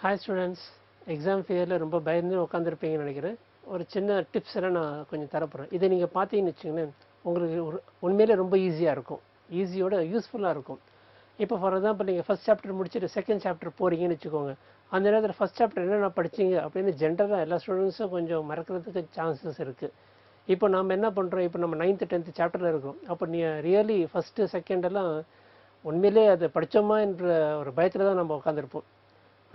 Hi students, exam fearல ரொம்ப பயந்து உட்காந்துருப்பீங்கன்னு நினைக்கிறேன். ஒரு சின்ன டிப்ஸ் எல்லாம் நான் கொஞ்சம் தரப்போகிறேன். இதை நீங்கள் பார்த்தீங்கன்னு வச்சுக்கோங்களேன், உங்களுக்கு உண்மையிலே ரொம்ப ஈஸியாக இருக்கும், ஈஸியோட யூஸ்ஃபுல்லாக இருக்கும். இப்போ ஃபார் எக்ஸாம்பிள் நீங்கள் ஃபஸ்ட் சாப்டர் முடிச்சுட்டு செகண்ட் சாப்டர் போகிறீங்கன்னு வச்சுக்கோங்க. அந்த நேரத்தில் ஃபஸ்ட் சாப்டர் என்னென்ன படிச்சிங்க அப்படின்னு ஜென்ரலாக எல்லா ஸ்டூடெண்ட்ஸும் கொஞ்சம் மறக்கிறதுக்கு சான்சஸ் இருக்குது. இப்போ நம்ம என்ன பண்ணுறோம், இப்போ நம்ம 9th 10th சாப்டரில் இருக்கோம். அப்போ நீ ரியலி ஃபஸ்ட்டு செகண்டெல்லாம் உண்மையிலே அதை படித்தோமா என்ற ஒரு பயத்தில் தான் நம்ம உட்காந்துருப்போம்.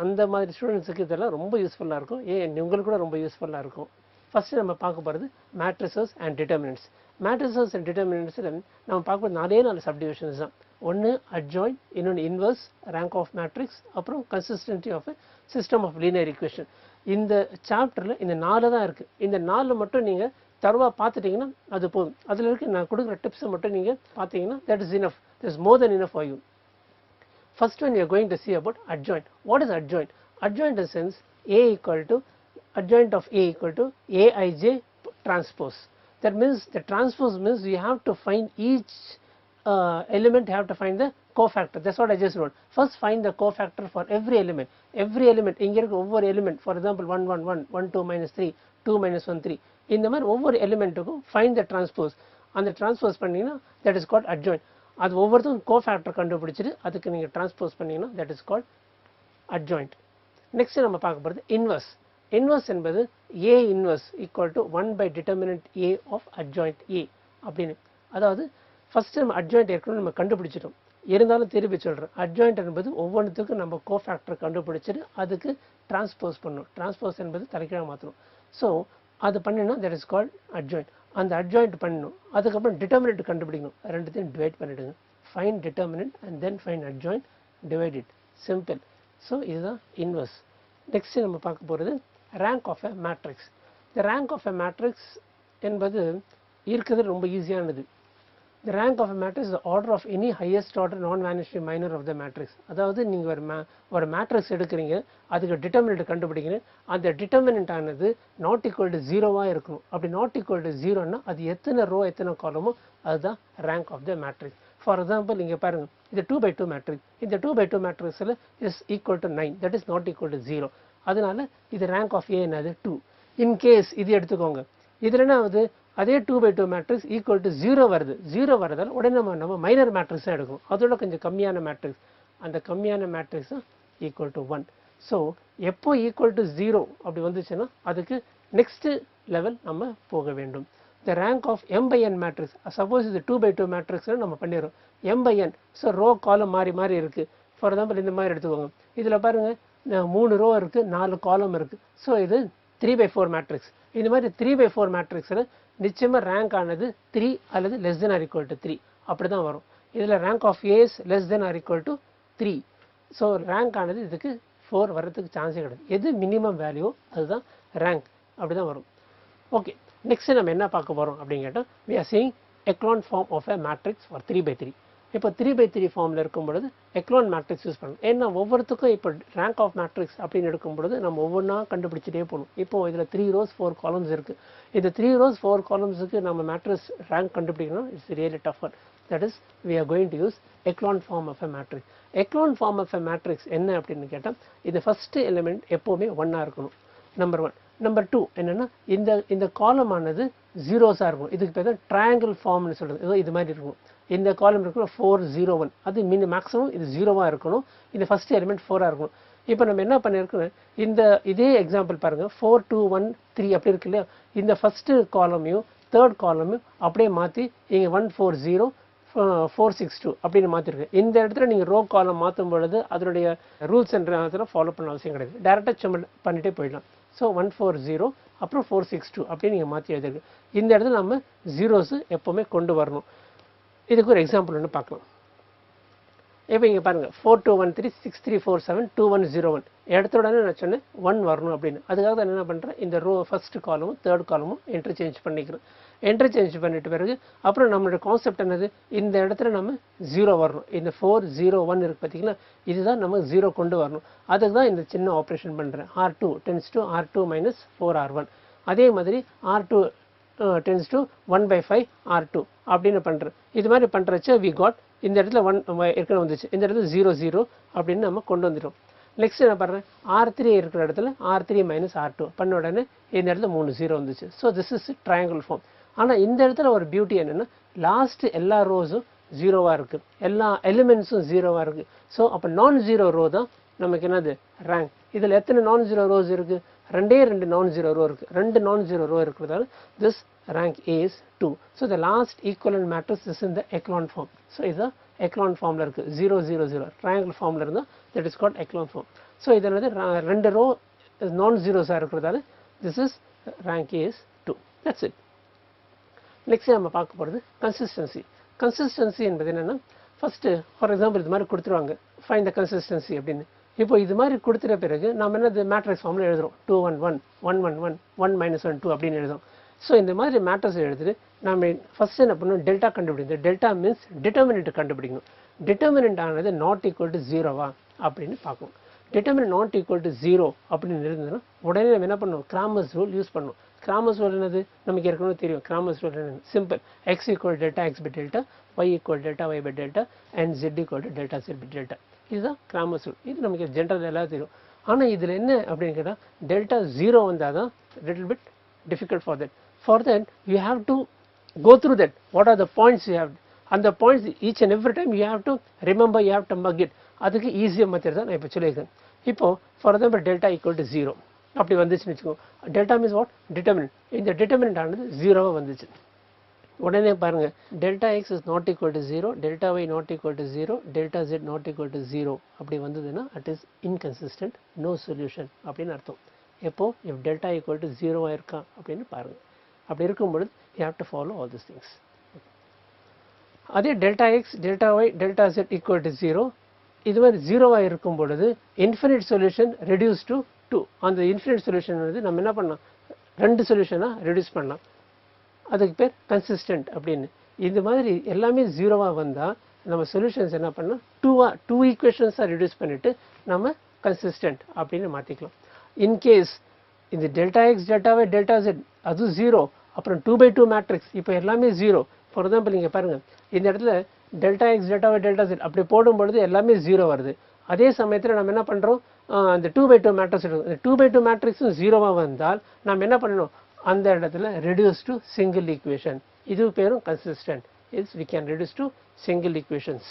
அந்த மாதிரி ஸ்டூடெண்ட்ஸுக்கு இதெல்லாம் ரொம்ப யூஸ்ஃபுல்லாக இருக்கும். உங்களுக்கு கூட ரொம்ப யூஸ்ஃபுல்லாக இருக்கும். ஃபஸ்ட்டு நம்ம பார்க்க போகிறது matrices and determinants. Matrices and டிட்டர்மினன்ட்ஸில் நம்ம பார்க்கும்போது 4 சப்டிவிஷன்ஸ் தான். ஒன்று அட்ஜாயின்ட், இன்னொன்று இன்வர்ஸ், ரேங்க் ஆஃப் மேட்ரிக்ஸ், அப்புறம் consistency of system of linear equation. இந்த சாப்டரில் இந்த 4 தான் இருக்குது. இந்த 4 மட்டும் நீங்கள் தரவாக பார்த்துட்டிங்கன்னா அது போதும். அதில் இருக்க நான் கொடுக்குற டிப்ஸை மட்டும் நீங்கள் பார்த்தீங்கன்னா that is enough. That is more then enough for you. First one, you are going to see about adjoint. What is adjoint? Adjoint in the sense adjoint of A equal to Aij transpose. That means the transpose means you have to find each element, you have to find the cofactor. That's what I just wrote. First find the cofactor for every element. Every element, இங்க இருக்க ஒவ்வொரு element, for example 1 1 1 1 2 minus 3 2 minus 1 3, இந்த மாதிரி ஒவ்வொரு எலிமெண்ட்டுக்கும் find the transpose. அந்த transpose பண்ணீங்கன்னா that is called adjoint. அது ஒவ்வொருத்தரும் கோஃபேக்டர் கண்டுபிடிச்சிட்டு அதுக்கு நீங்கள் டிரான்ஸ்போஸ் பண்ணிங்கன்னா that is called adjoint. Next நம்ம பார்க்க போகிறது இன்வர்ஸ். இன்வர்ஸ் என்பது A inverse equal to 1 by determinant A of adjoint A அப்படின்னு. அதாவது ஃபஸ்ட்டு நம்ம அட்ஜாயிண்ட் ஏற்கனவே நம்ம கண்டுபிடிச்சிட்டோம், இருந்தாலும் திருப்பி சொல்கிறேன். அட்ஜாயிண்ட் என்பது ஒவ்வொன்றுத்துக்கும் நம்ம கோஃபேக்டர் கண்டுபிடிச்சிட்டு அதுக்கு டிரான்ஸ்போஸ் பண்ணணும். டிரான்ஸ்போஸ் என்பது தலைக்கீழாக மாற்றணும். ஸோ அது பண்ணினா தட் இஸ் கால்ட் அட்ஜாயிண்ட். அந்த அட்ஜாயிண்ட் பண்ணணும். அதுக்கப்புறம் டிட்டர்மினன்ட் கண்டுபிடிக்கணும். ரெண்டுத்தையும் டிவைட் பண்ணிவிடுங்க. Find determinant and then find adjoint, divide it. Simple. So இதுதான் இன்வர்ஸ். நெக்ஸ்ட் நம்ம பார்க்க போகிறது ரேங்க் ஆஃப் எ மேட்ரிக்ஸ். இந்த ரேங்க் ஆஃப் எ மேட்ரிக்ஸ் என்பது இருக்கிறது ரொம்ப ஈஸியானது. The rank of a matrix is the order of any highest order non-vanishing minor of the matrix. அதாவது நீங்கள் ஒரு மேட்ரிக்ஸ் எடுக்கிறீங்க, அதுக்கு டிட்டர்மினன்ட் கண்டுபிடிக்கிறீங்க. அந்த டிட்டர்மினன்ட் ஆனது நாட் ஈக்குவல் டு 0வாக இருக்கணும். அப்படி நாட் ஈக்குவல் டு 0ன்னா அது எத்தனை ரோ எத்தனை காலமோ அதுதான் rank of the matrix. For example இங்கே பாருங்கள், இது 2 by 2 மேட்ரிக்ஸ். இந்த 2 by 2 மேட்ரிக்ஸில் is equal to 9, that is not equal to 0. அதனால இது ரேங்க் ஆஃப் ஏ என்னது 2. இன்கேஸ் இது எடுத்துக்கோங்க, இதில் என்ன ஆகுது, அதே 2 by 2 மேட்ரிக்ஸ் ஈக்குவல் டு 0 வருது. 0 வரதால் உடனே நம்ம மைனர் மேட்ரிக்ஸ் தான் எடுக்கும். அதோட கொஞ்சம் கம்மியான மேட்ரிக்ஸ், அந்த கம்மியான மேட்ரிக்ஸ் ஈக்குவல் டு 1. ஸோ எப்போ ஈக்குவல் டு 0 அப்படி வந்துச்சுன்னா அதுக்கு நெக்ஸ்ட் லெவல் நம்ம போக வேண்டும். The rank of m by n matrix. Suppose இது 2 by 2 மேட்ரிக்ஸ் நம்ம பண்ணிடுறோம் m by n. So row column மாறி மாறி இருக்குது. ஃபார் எக்ஸாம்பிள் இந்த மாதிரி எடுத்துக்கோங்க. இதில் பாருங்கள் 3 ரோ இருக்குது, 4 காலம் இருக்குது. ஸோ இது 3 by 4 மேட்ரிக்ஸ். இந்த மாதிரி 3 by 4 மேட்ரிக்ஸில் நிச்சயமாக ரேங்க் ஆனது 3 அல்லது less than or equal to 3 அப்படி தான் வரும். இதில் rank of A's less than or equal to 3. So rank ஆனது இதுக்கு 4 வர்றதுக்கு சான்ஸே கிடையாது. எது மினிமம் வேல்யூ அதுதான் ரேங்க், அப்படி தான் வரும். ஓகே, நெக்ஸ்ட் நம்ம என்ன பார்க்க போகிறோம் அப்படின்னு கேட்டால் we are seeing echelon form of a matrix for 3 by 3. இப்போ 3 by 3 ஃபார்மில் இருக்கும் பொழுது எக்லான் மேட்ரிக்ஸ் யூஸ் பண்ணணும். ஏன்னா ஒவ்வொருத்துக்கும் இப்போ ரேங்க் ஆஃப் மேட்ரிக்ஸ் அப்படின்னு எடுக்கும் பொழுது நம்ம ஒவ்வொன்றா கண்டுபிடிச்சிட்டே போகணும். இப்போ இதில் 3 rows 4 columns இருக்குது. இந்த 3 rows 4 columnsக்கு நம்ம மேட்ரிக்ஸ் ரேங்க் கண்டுபிடிக்கணும். It's really tougher. That is we are going to use echelon form of a matrix. echelon form of a matrix என்ன அப்படின்னு கேட்டால் இது ஃபஸ்ட்டு எலிமெண்ட் எப்போவுமே 1ஆக இருக்கணும், நம்பர் 1. நம்பர் 2 என்னென்னா இந்த காலம் ஆனது ஜீரோஸாக இருக்கும். இதுக்கு பேர் தான் ட்ரையாங்கிள் ஃபார்ம்னு சொல்கிறது. ஏதோ இது மாதிரி இருக்கும். இந்த காலம் இருக்கணும் 4 0 1, அது மேக்ஸிமம் இது 0வாக இருக்கணும். இந்த ஃபஸ்ட் எலிமெண்ட் 4ஆக இருக்கணும். இப்போ நம்ம என்ன பண்ணியிருக்கோம், இதே எக்ஸாம்பிள் பாருங்கள், 4 2 1 3 அப்படி இருக்கு இல்லையா. இந்த ஃபஸ்ட்டு காலமையும் தேர்ட் காலமையும் அப்படியே மாற்றி இங்கே 1 4 0 4 6 2 அப்படின்னு மாற்றிருக்கு. இந்த இடத்துல நீங்கள் ரோ காலம் மாற்றும் பொழுது அதனுடைய ரூல்ஸ் என்ற ஃபாலோ பண்ண அவசியம் கிடையாது. டேரெக்டாக சும்மா பண்ணிகிட்டே போயிடலாம். ஸோ 1 4 0 அப்புறம் 4 6 2 அப்படின்னு நீங்கள் மாற்றி எழுதிருக்கு. இந்த இடத்துல நம்ம ஜீரோஸு எப்போவுமே கொண்டு வரணும். இதுக்கு ஒரு எக்ஸாம்பிள் ஒன்று பார்க்கலாம். இப்போ இங்கே பாருங்கள், 4 2 1 3 6 3 4 7 2 1 0 1 இடத்த உடனே நான் சொன்னேன் 1 வரணும் அப்படின்னு. அதுக்காக தான் என்ன பண்ணுறேன், இந்த ரோ ஃபஸ்ட்டு காலமும் தேர்ட் காலமும் இன்டர்சேஞ்ச் பண்ணிக்கிறேன். இன்டர்சேஞ்ச் பண்ணிட்டு பிறகு அப்புறம் நம்மளோட கான்செப்ட் என்னது, இந்த இடத்துல நம்ம 0 வரணும். இந்த 4 0 1 இருக்குது பார்த்தீங்களா, இதுதான் நம்ம 0 கொண்டு வரணும். அதுக்கு தான் இந்த சின்ன ஆப்ரேஷன் பண்ணுறேன். R2 tends to R2 minus 4R1. அதே மாதிரி R2 tends to 1 by 5 R2 அப்படின்னு பண்ணுறேன். இது மாதிரி பண்ணுறச்ச வி காட் இந்த இடத்துல 1 ஏற்கனவே வந்துச்சு, இந்த இடத்துல 0 0 அப்படின்னு நம்ம கொண்டு வந்துடும். நெக்ஸ்ட் என்ன பண்ணுறேன், R3 இருக்கிற இடத்துல R3 மைனஸ் R2 பண்ண உடனே இந்த இடத்துல 3 0 வந்துச்சு. So this is triangle form. ஆனால் இந்த இடத்துல ஒரு பியூட்டி என்னென்னா லாஸ்ட் எல்லா ரோஸும் ஜீரோவாக இருக்குது, எல்லா எலிமெண்ட்ஸும் ஜீரோவாக இருக்குது. ஸோ அப்போ நான் ஜீரோ ரோ தான் நமக்கு என்னது ரேங்க். இதில் எத்தனை நான் ஜீரோ ரோஸ் இருக்குது, ரெண்டு நான் ஜீரோ ரோ இருக்குது. ரெண்டு நான் ஜீரோ ரோ இருக்கிறதால this rank A is 2. So the last equivalent matrix is in the echelon form. So இது echelon formல இருக்கு 0 0 0 triangle formல இருந்தா that is called echelon form. So இதில் வந்து ரெண்டு ரோ நான் ஜீரோஸாக இருக்கிறதால this is rank A is 2. That's it. Next நம்ம பார்க்க போகிறது கன்சிஸ்டன்சி. கன்சிஸ்டன்சி என்பது என்னென்னா ஃபஸ்ட்டு ஃபார் எக்ஸாம்பிள் இது மாதிரி கொடுத்துருவாங்க ஃபைண்ட் த கன்சிஸ்டன்சி அப்படின்னு. இப்போ இது மாதிரி கொடுத்துட்ட பிறகு நம்ம என்னது மேட்ரிக்ஸ் ஃபார்மில் எழுதுறோம் 2 1 1 1 1 1 1 மைனஸ் 1 2 அப்படின்னு எழுதுறோம். ஸோ இந்த மாதிரி மேட்ரிக்ஸ் எழுதிட்டு நம்ம ஃபஸ்ட் என்ன பண்ணணும், டெல்டா கண்டுபிடிக்கணும். டெல்டா மீன்ஸ் டிட்டர்மினன்ட் கண்டுபிடிக்கணும். டிட்டர்மினன்ட் ஆனது நாட் ஈக்குவல் டு ஜீரோவா அப்படின்னு பார்க்கணும். Determinant not equal to zero அப்படின்னு இருந்ததுன்னா உடனே நம்ம என்ன பண்ணணும், கிராமர்ஸ் ரூல் யூஸ் பண்ணணும். கிராமர்ஸ் ரூல் என்னது நமக்கு ஏற்கனவே தெரியும். கிராமர்ஸ் ரூல் என்ன, simple, x equal delta x by delta, y equal delta y by delta and z equal to delta z by delta. இதுதான் கிராமர்ஸ் ரூல். இது நமக்கு ஜென்ரல் எல்லாம் தெரியும். ஆனால் இதில் என்ன அப்படின்னு கேட்டால் டெல்டா ஜீரோ வந்தால் தான் little bit difficult for that. For that you have to go through that. What are the points you have, and the points each and every time you have to remember, you have to mug it. அதுக்கு ஈஸியாக method தான் நான் இப்போ சொல்லியிருக்கேன். இப்போ for example delta equal to zero அப்படி வந்துச்சுன்னு வச்சுக்கோங்க. Delta means what, determinant. இந்த டிட்டர்மினன்ட் ஆனது ஜீரோவாக வந்துச்சு. உடனே பாருங்கள், delta x is not equal to zero, delta y not equal to zero, delta z not equal to zero அப்படி வந்ததுன்னா it is inconsistent, no solution அப்படின்னு அர்த்தம். எப்போ இஃப் டெல்டா ஈக்குவல் டு ஜீரோவாக இருக்கா அப்படின்னு பாருங்கள். அப்படி இருக்கும்பொழுது you have to follow all these things. அதே delta x delta y delta z equal to zero இது மாதிரி ஜீரோவாக இருக்கும் பொழுது இன்ஃபினிட் சொல்யூஷன் ரெடியூஸ் டு 2. அந்த இன்ஃபினிட் சொல்யூஷன் வந்து நம்ம என்ன பண்ணலாம், ரெண்டு சொல்யூஷனாக ரெடியூஸ் பண்ணலாம். அதுக்கு பேர் கன்சிஸ்டன்ட் அப்படின்னு. இந்த மாதிரி எல்லாமே ஜீரோவாக வந்தால் நம்ம சொல்யூஷன்ஸ் என்ன பண்ணலாம், டூ ஈக்குவேஷன்ஸாக ரெடியூஸ் பண்ணிவிட்டு நம்ம கன்சிஸ்டன்ட் அப்படின்னு மாற்றிக்கலாம். இன்கேஸ் இந்த delta x delta y delta z அது ஜீரோ, அப்புறம் 2/2 மேட்ரிக்ஸ் இப்போ எல்லாமே ஜீரோ. ஃபார் எக்ஸாம்பிள் நீங்கள் பாருங்கள், இந்த இடத்துல delta x delta y delta z அப்படி போடும்பொழுது எல்லாமே ஜீரோ வருது. அதே சமயத்தில் நம்ம என்ன பண்ணுறோம், அந்த 2/2 மேட்ரிக்ஸ் எடுக்கும். இந்த 2/2 மேட்ரிக்ஸும் ஜீரோவாக வந்தால் நம்ம என்ன பண்ணணும், அந்த இடத்துல ரெடியூஸ் டு சிங்கிள் ஈக்குவேஷன். இது பேரும் consistent. Is we can reduce to single equations.